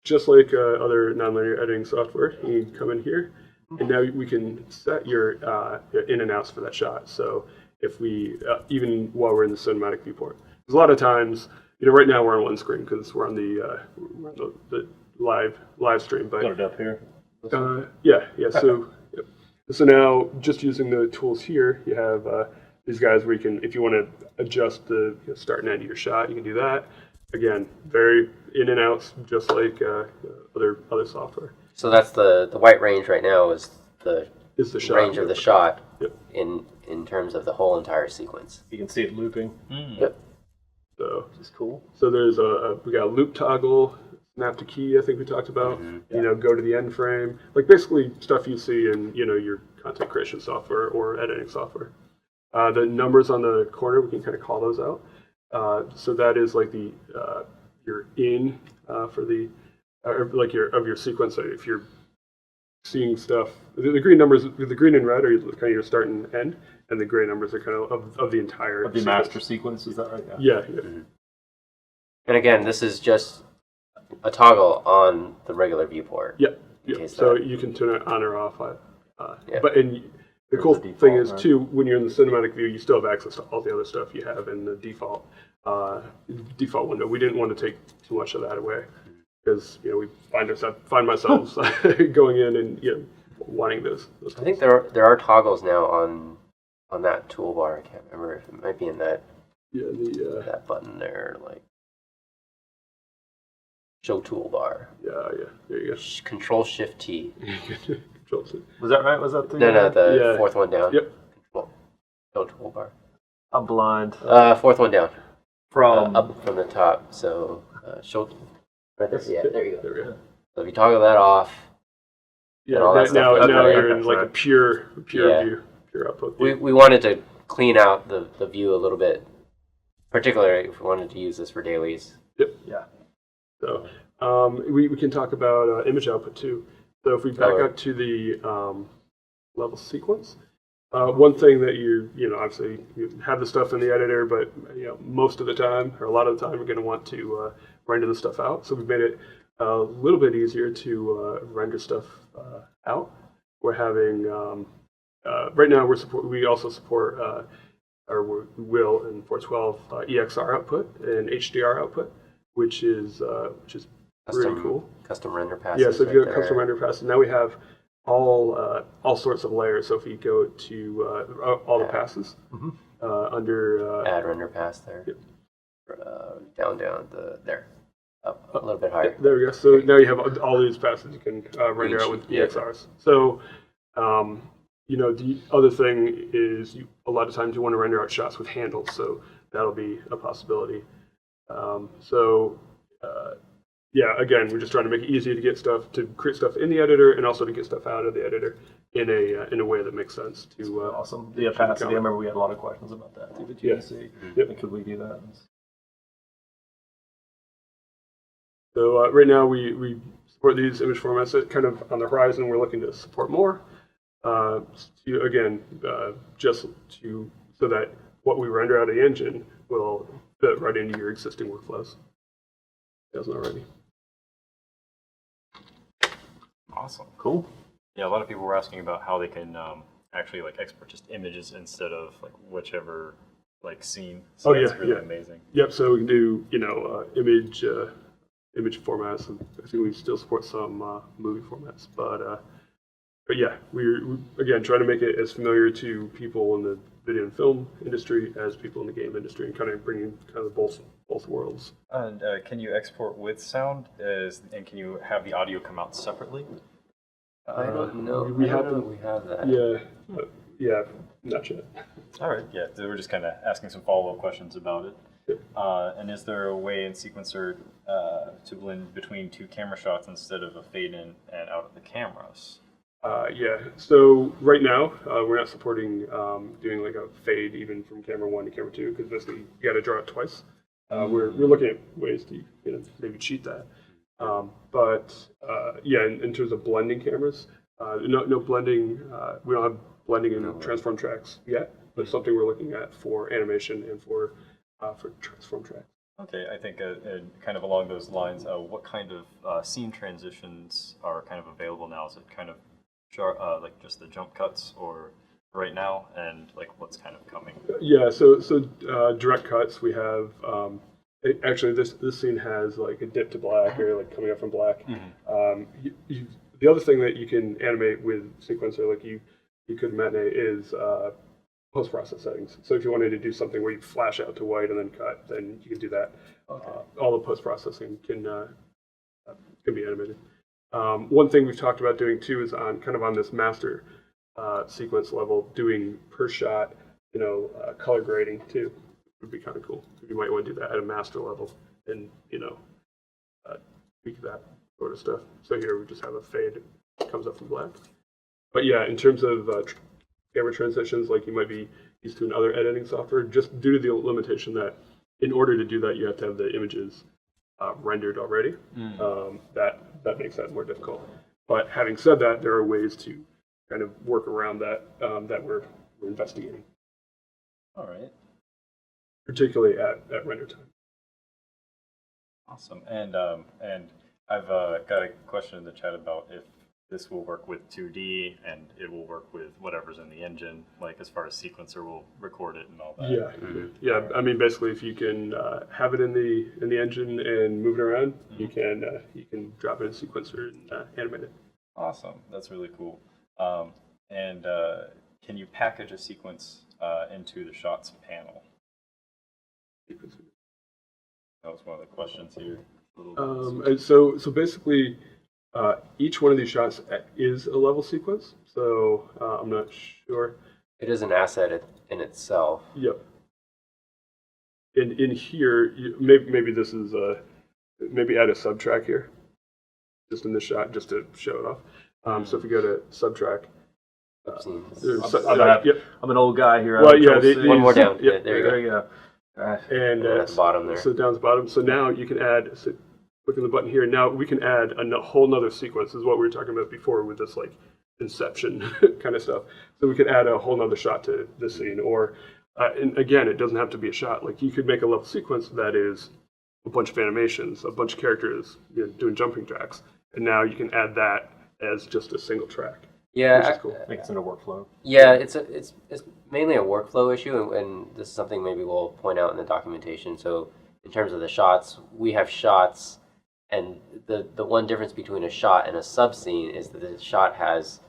just like other nonlinear editing software, you can come in here, and now we can set your in and outs for that shot. So if we even while we're in the cinematic viewport, because a lot of times, right now we're on one screen because we're on the live stream, but Got it up here. yeah. So, yep. So now, just using the tools here, you have these guys where you can, if you want to adjust the start and end of your shot, you can do that. Again, very in and outs, just like other software. So that's the white range right now is the Is the shot range of the shot Yep. in terms of the whole entire sequence. You can see it looping, Yep. So, which is cool. so there's we got a loop toggle, snap to key. I think we talked about. Go to the end frame, like basically stuff you see in your content creation software or editing software. The numbers on the corner, we can kind of call those out. So that is like the your in for the like your sequence. So if you're seeing stuff, the green numbers, the green and red are kind of your start and end, and the gray numbers are kind of the entire Of the sequence. master sequence, is that right? Yeah. And again, this is just a toggle on the regular viewport. Yeah. In Yeah. case So that- you can turn it on or off. Yeah. But the cool the default, thing is right? too, when you're in the cinematic view, you still have access to all the other stuff you have in the default window. We didn't want to take too much of that away because we find myself going in and wanting those. I think there are toggles now on that toolbar. I can't remember if it might be in that that button there, like show toolbar. yeah. There you Control Shift T. go. Control C. Was that right? Was that the? No, the Yeah. fourth one down. Yep. Control. Show toolbar. I'm blind. Fourth one down. From Up from the top. So show. Right there. Yeah, there you go. There we go. So if you toggle that off, Yeah. all that Now stuff goes away. you're in like a pure Yeah. view, pure output. we View. wanted to clean out the view a little bit, particularly if we wanted to use this for dailies. yeah. So we can talk about image output too. So if we back Alright. up to the level sequence, one thing that obviously you have the stuff in the editor, but most of the time or a lot of the time you're going to want to render the stuff out. So we've made it a little bit easier to render stuff out. We're having right now we also support or we will in 412 EXR output and HDR output, which is really cool. Custom render passes. Yeah, so if right you go there. custom render passes, now we have all sorts of layers. So if you go to all the passes under Add render pass there. Yep. Down there. Up a little bit higher. there we go. So now you have all these passes you can render out with Yeah. EXRs. So the other thing is a lot of times you want to render out shots with handles, so that'll be a possibility. Yeah, again, we're just trying to make it easy to create stuff in the editor and also to get stuff out of the editor in a way that makes sense to Awesome. The opacity. I remember we had a lot of questions about that. The GNC. Yep. And could we do that? So right now we support these image formats that kind of on the horizon. We're looking to support more. So that what we render out of the engine will fit right into your existing workflows. It doesn't already. Awesome. Cool. Yeah, a lot of people were asking about how they can actually like export just images instead of like whichever like scene. So Oh, that's yeah, really yeah. amazing. Yep. So we can do image formats, and I think we still support some movie formats, but yeah, we're again trying to make it as familiar to people in the video and film industry as people in the game industry, and kind of bringing kind of both worlds. And can you export with sound? And can you have the audio come out separately? I don't know. We I don't have know them. if we have that. Yeah, yeah, not yet. All right. Yeah, they were just kind of asking some follow-up questions about it. And is there a way in Sequencer to blend between two camera shots instead of a fade in and out of the cameras? Yeah, so right now we're not supporting doing like a fade even from camera 1 to camera 2 because basically you got to draw it twice. We're looking at ways to maybe cheat that. But yeah, in terms of blending cameras, no blending. We don't have blending in transform tracks yet, but it's something we're looking at for animation and for transform tracks. Okay, I think kind of along those lines, what kind of scene transitions are kind of available now? Is it kind of like just the jump cuts or right now, and like what's kind of coming? Yeah, so direct cuts we have. Actually, this scene has like a dip to black or like coming up from black. The other thing that you can animate with Sequencer, like you could matinee, is post-process settings. So if you wanted to do something where you flash out to white and then cut, then you can do that. Okay. All the post-processing can be animated. One thing we've talked about doing too is on this master sequence level, doing per shot, color grading too. Would be kind of cool. You might want to do that at a master level and tweak that sort of stuff. So here we just have a fade that comes up from black. But yeah, in terms of camera transitions, like you might be used to in other editing software, just due to the limitation that in order to do that, you have to have the images rendered already. That makes that more difficult. But having said that, there are ways to kind of work around that that we're investigating. All right. Particularly at render time. Awesome. And I've got a question in the chat about if this will work with 2D and it will work with whatever's in the engine, like as far as Sequencer will record it and all that. Yeah. I mean, basically, if you can have it in the engine and move it around, you can drop it in Sequencer and animate it. Awesome. That's really cool. And can you package a sequence into the shots panel? That was one of the questions here. And so basically, each one of these shots is a level sequence. So I'm not sure. It is an asset in itself. Yep. In here, maybe this is maybe add a subtrack here, just in this shot, just to show it off. So if we go to subtrack. I'm an old guy here. Well, yeah, one more down. Yep, there you go. And at the bottom there. So down to the bottom. So now you can add. So click on the button here. Now we can add a whole nother sequence. This is what we were talking about before with this like Inception kind of stuff. So we could add a whole nother shot to this scene, or and again, it doesn't have to be a shot. Like you could make a level sequence that is a bunch of animations, a bunch of characters doing jumping tracks, and now you can add that as just a single track. Yeah, which is cool. Makes it into workflow. Yeah, it's mainly a workflow issue, and this is something maybe we'll point out in the documentation. So in terms of the shots, we have shots, and the one difference between a shot and a subscene is that the shot has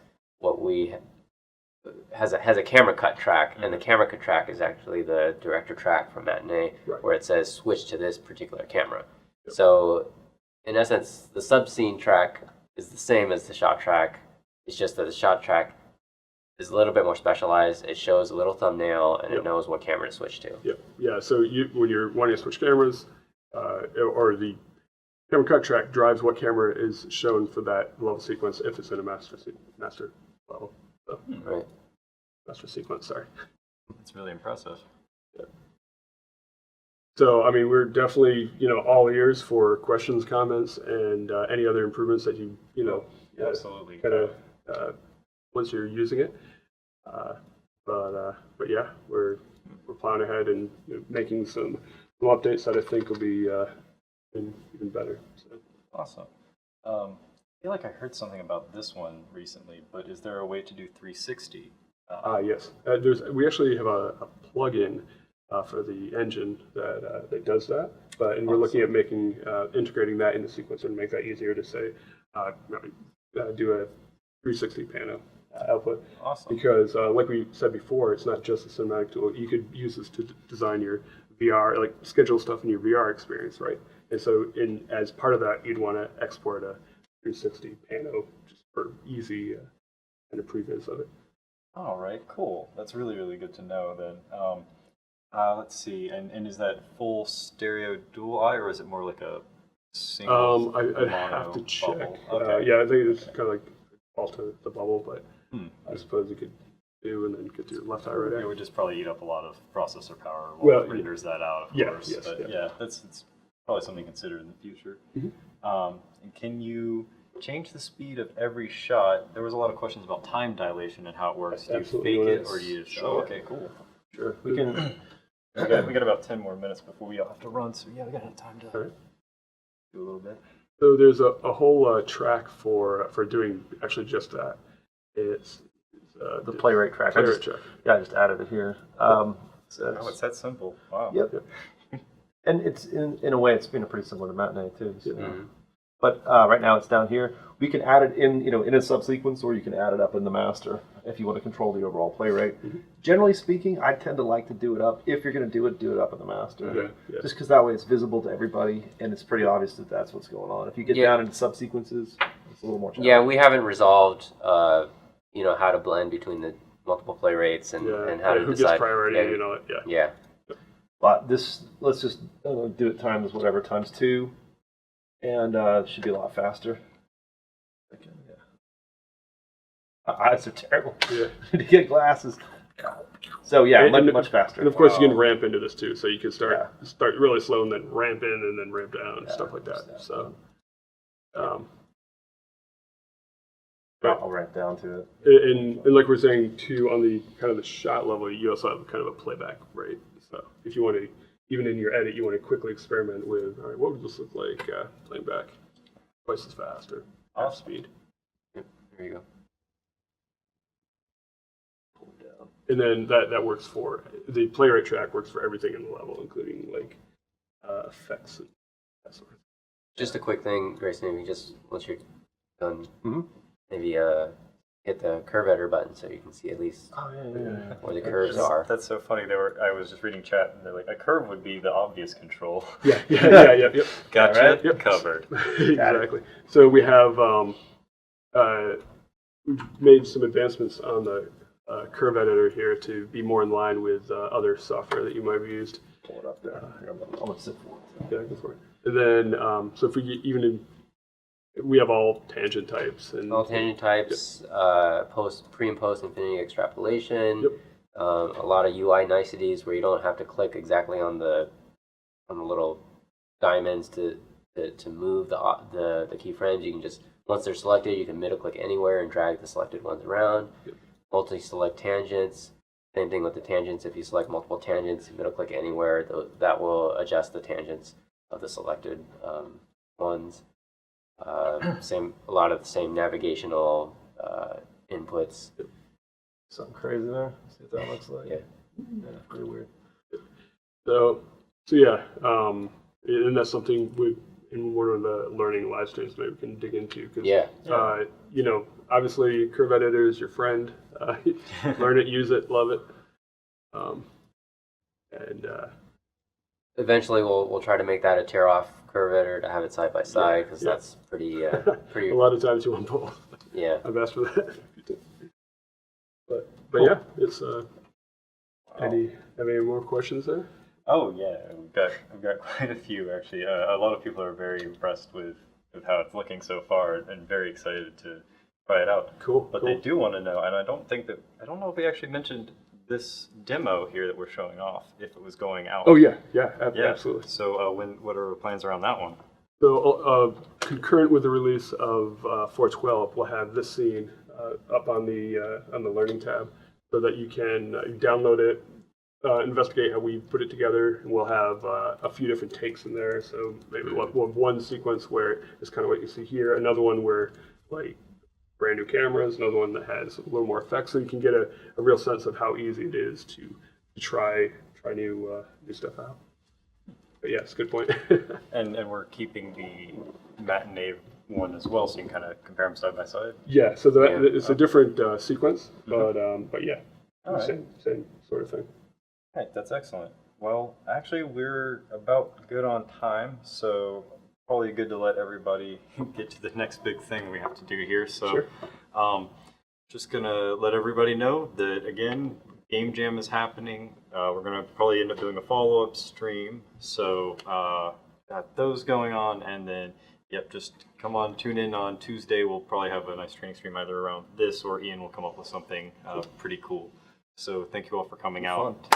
has a camera cut track, and the camera cut track is actually the director track from Matinee, where it says switch to this particular camera. Yep. So in essence, the subscene track is the same as the shot track. It's just that the shot track is a little bit more specialized. It shows a little thumbnail, and it knows what camera to switch to. Yeah. So when you're wanting to switch cameras, or the camera cut track drives what camera is shown for that level sequence if it's in a master level. So, right. Master sequence. Sorry. It's really impressive. Yeah. So I mean, we're definitely all ears for questions, comments, and any other improvements that you absolutely kind of. Once you're using it, but yeah, we're plowing ahead and making some updates that I think will be even better. So. Awesome. feel like I heard something about this one recently, but is there a way to do 360? Yes, we actually have a plugin for the engine that does that, and we're looking at making integrating that into Sequencer to make that easier to say do a 360 pano output. Awesome. Because like we said before, it's not just a cinematic tool. You could use this to design your VR, like schedule stuff in your VR experience, right? And so as part of that, you'd want to export a 360 pano just for easy kind of previs of it. All right, cool. That's really, really good to know then. Let's see, and is that full stereo dual eye, or is it more like a single I'd have to check. bubble? Okay. Yeah, I think it's kind of like default to the bubble, but I suppose you could do and then get your left eye right It out. would just probably eat up a lot of processor power while Well, it renders that out, of yeah, course. yes, But yeah. that's probably something to consider in the future. And can you change the speed of every shot? There was a lot of questions about time dilation and how it works. Do you Absolutely. fake When it, it's or do you just, short. okay, cool. Sure. We can. We got about 10 more minutes before we all have to run, so yeah, we got time to Alright. do a little bit. So there's a whole track for doing actually just that. It's The playwright track. I playwright just, track. yeah, I just added it here. Oh, it's that simple. Wow. Yep. And it's in a way, it's been pretty similar to Matinee too. So. Mhm. But right now it's down here. We can add it in, in a subsequence, or you can add it up in the master if you want to control the overall play rate. Generally speaking, I tend to like to do it up. If you're going to do it up in the master. Yeah. Just because that way it's visible to everybody, and it's pretty obvious that that's what's going on. If you get down into subsequences, it's a little more challenging. Yeah, we haven't resolved, how to blend between the multiple play rates and how to who decide. gets priority, Yeah. Yeah. But let's just do it times whatever, times 2, and it should be a lot faster. Okay, yeah. Eyes are terrible. Yeah. To get glasses. So yeah, much faster. And of course, you can ramp into this too, so you can start really slow and then ramp in and then ramp down, stuff like that. So, I'll ramp down to it. and like we're saying too, on the kind of the shot level, you also have kind of a playback rate. So if you want to, even in your edit, you want to quickly experiment with, all right, what would this look like playing back twice as fast or half speed? Yep, there you go. And then that works for the playwright track works for everything in the level, including like effects and that sort of thing. Just a quick thing, Grayson, maybe just once you're done, maybe hit the curve editor button so you can see at least where the curves are. That's so funny. I was just reading chat, and they're like, a curve would be the obvious control. Yep. Gotcha. All right. Yep. Covered. Exactly. So we have we've made some advancements on the curve editor here to be more in line with other software that you might have used. Pull it up there. I'm going to sit for it. Yeah, go for it. And then, so if we get we have all tangent types and All tangent types, pre and post infinity extrapolation, Yep. A lot of UI niceties where you don't have to click exactly on the little diamonds to move the keyframes. You can just, once they're selected, you can middle click anywhere and drag the selected ones around. Yep. Multi-select tangents. Same thing with the tangents. If you select multiple tangents, middle click anywhere, that will adjust the tangents of the selected ones. A lot of the same navigational inputs. Something crazy there. See what that looks like. Yeah. Pretty weird. so yeah, and that's something in one of the learning live streams maybe we can dig into because obviously curve editor is your friend. Learn it, use it, love it, and Eventually, we'll try to make that a tear-off curve editor to have it side by side because that's pretty a lot of times you want both. Yeah. I've asked for that. But yeah, it's have any more questions there? Oh yeah, I've got quite a few actually. A lot of people are very impressed with how it's looking so far and very excited to try it out. Cool. But they do want to know, and I don't know if we actually mentioned this demo here that we're showing off, if it was going out. Oh yeah, absolutely. So what are our plans around that one? So concurrent with the release of 4.12, we'll have this scene up on the learning tab, so that you can download it, investigate how we put it together, and we'll have a few different takes in there. So maybe we'll have one sequence where it's kind of what you see here, another one where like brand new cameras, another one that has a little more effects, so you can get a real sense of how easy it is to try new stuff out. But yeah, it's a good point. And we're keeping the matinee one as well, so you can kind of compare them side by side. Yeah, so it's a different sequence, but yeah, All right. same sort of thing. All right, that's excellent. Well, actually, we're about good on time, so probably good to let everybody get to the next big thing we have to do here. So, Sure. Just gonna let everybody know that again, Game Jam is happening. We're gonna probably end up doing a follow-up stream. So, got those going on, and then yep, just come on, tune in on Tuesday. We'll probably have a nice training stream either around this, or Ian will come up with something pretty cool. So thank you all for coming out.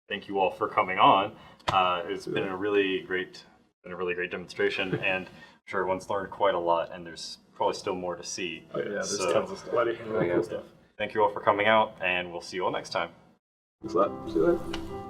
Thank you all for coming on. It's been a really great demonstration, and I'm sure everyone's learned quite a lot, and there's probably still more to see. Oh, yeah, there's So, tons of stuff. Plenty. Yeah. Thank you all for coming out, and we'll see you all next time. Thanks a lot. See you later.